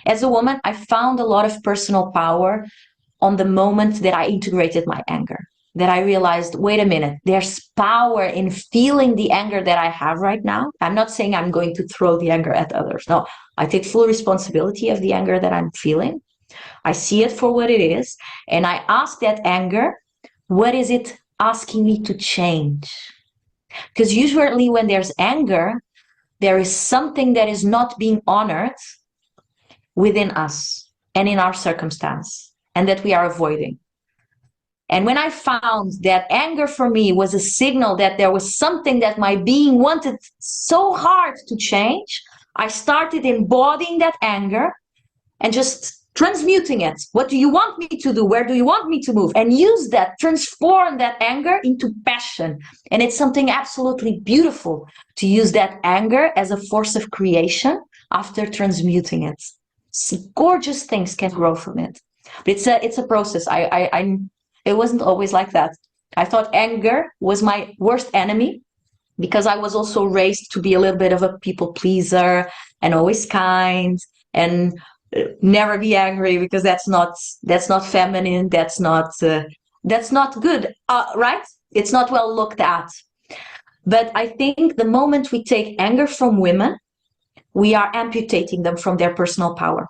As a woman, I found a lot of personal power on the moment that I integrated my anger, that I realized, wait a minute, there's power in feeling the anger that I have right now. I'm not saying I'm going to throw the anger at others. No, I take full responsibility of the anger that I'm feeling. I see it for what it is. And I ask that anger, what is it asking me to change? Because usually when there's anger, there is something that is not being honored within us and in our circumstance, and that we are avoiding. And when I found that anger for me was a signal that there was something that my being wanted so hard to change, I started embodying that anger and just transmuting it. What do you want me to do? Where do you want me to move? And use that, transform that anger into passion. And it's something absolutely beautiful to use that anger as a force of creation after transmuting it. Gorgeous things can grow from it. But it's a process. It wasn't always like that. I thought anger was my worst enemy because I was also raised to be a little bit of a people pleaser and always kind and never be angry because that's not feminine. That's not good, right? It's not well looked at. But I think the moment we take anger from women, we are amputating them from their personal power.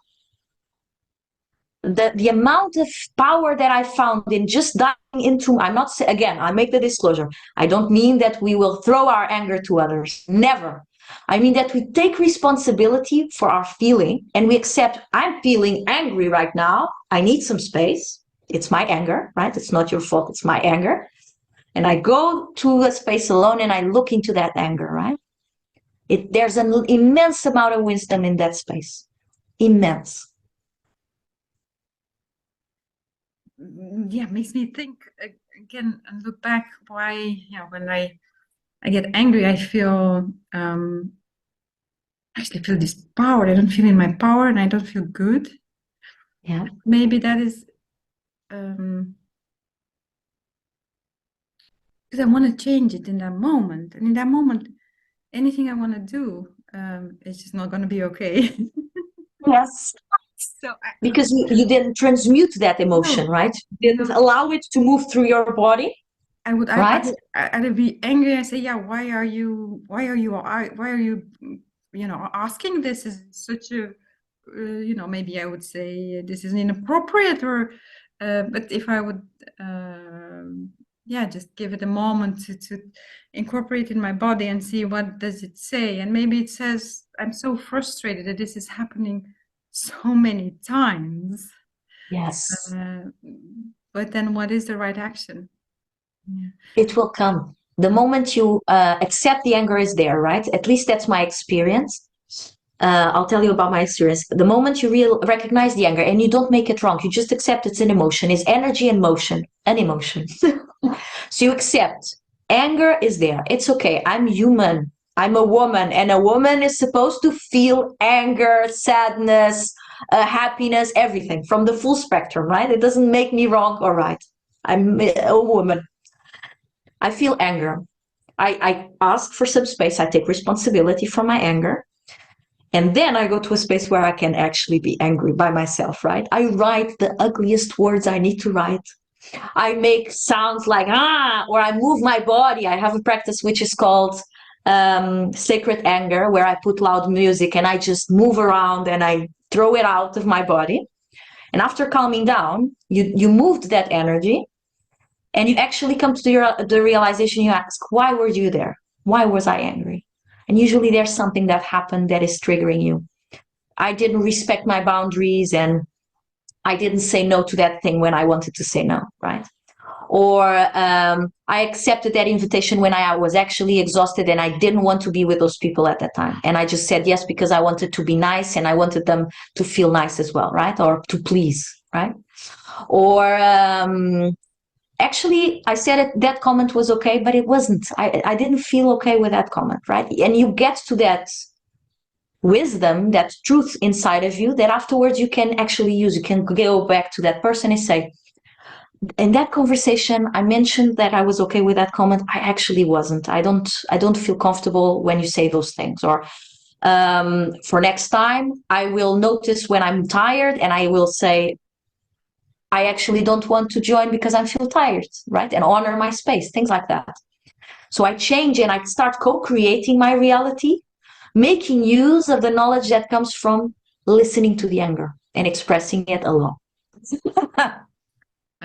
The amount of power that I found in just diving into, I'm not, again, I make the disclosure, I don't mean that we will throw our anger to others, never. I mean that we take responsibility for our feeling and we accept, I'm feeling angry right now, I need some space, it's my anger, right? It's not your fault, it's my anger. And I go to a space alone and I look into that anger, right? There's an immense amount of wisdom in that space, immense. Yeah, makes me think again and look back why, when I get angry, I feel actually feel this power. I don't feel in my power and I don't feel good. Yeah. Maybe that is because I want to change it in that moment. And in that moment, anything I want to do is just not going to be okay. Yes. So because you didn't transmute that emotion, no. Right? You didn't allow it to move through your body. Right? I'd be angry. I say, yeah, why are you, asking this? Is such a, maybe I would say this is inappropriate, or, but if I would, just give it a moment to incorporate in my body and see what does it say. And maybe it says, I'm so frustrated that this is happening so many times. Yes. But then what is the right action? Yeah. It will come. The moment you accept the anger is there, right? At least that's my experience. I'll tell you about my experience. The moment you recognize the anger and you don't make it wrong, you just accept it's an emotion. It's energy and motion, an emotion. So you accept anger is there. It's okay. I'm human. I'm a woman, and a woman is supposed to feel anger, sadness, happiness, everything from the full spectrum, right? It doesn't make me wrong or right. I'm a woman. I feel anger. I ask for some space. I take responsibility for my anger. And then I go to a space where I can actually be angry by myself, right? I write the ugliest words I need to write. I make sounds like, or I move my body. I have a practice which is called sacred anger, where I put loud music and I just move around and I throw it out of my body. And after calming down, you moved that energy. And you actually come to the realization, you ask, why were you there? Why was I angry? And usually there's something that happened that is triggering you. I didn't respect my boundaries and I didn't say no to that thing when I wanted to say no, right? Or I accepted that invitation when I was actually exhausted and I didn't want to be with those people at that time. And I just said yes because I wanted to be nice and I wanted them to feel nice as well, right? Or to please, right? Or actually, I said it, that comment was okay, but it wasn't. I didn't feel okay with that comment, right? And you get to that wisdom, that truth inside of you that afterwards you can actually use. You can go back to that person and say, in that conversation, I mentioned that I was okay with that comment. I actually wasn't. I don't feel comfortable when you say those things. Or For next time, I will notice when I'm tired and I will say, I actually don't want to join because I feel tired, right? And honor my space, things like that. So I change and I start co-creating my reality, making use of the knowledge that comes from listening to the anger and expressing it alone.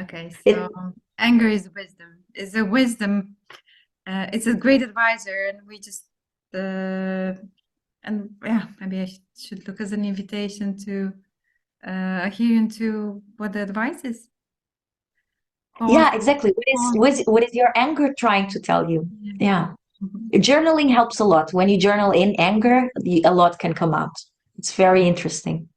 Okay, so it, anger is wisdom. Is a wisdom. It's a great advisor, and we just and yeah, maybe I should look as an invitation to adhere into what the advice is. Pause. yeah, exactly. What is your anger trying to tell you? Yeah. Yeah. Mhm. Journaling helps a lot. When you journal in anger, a lot can come out. It's very interesting.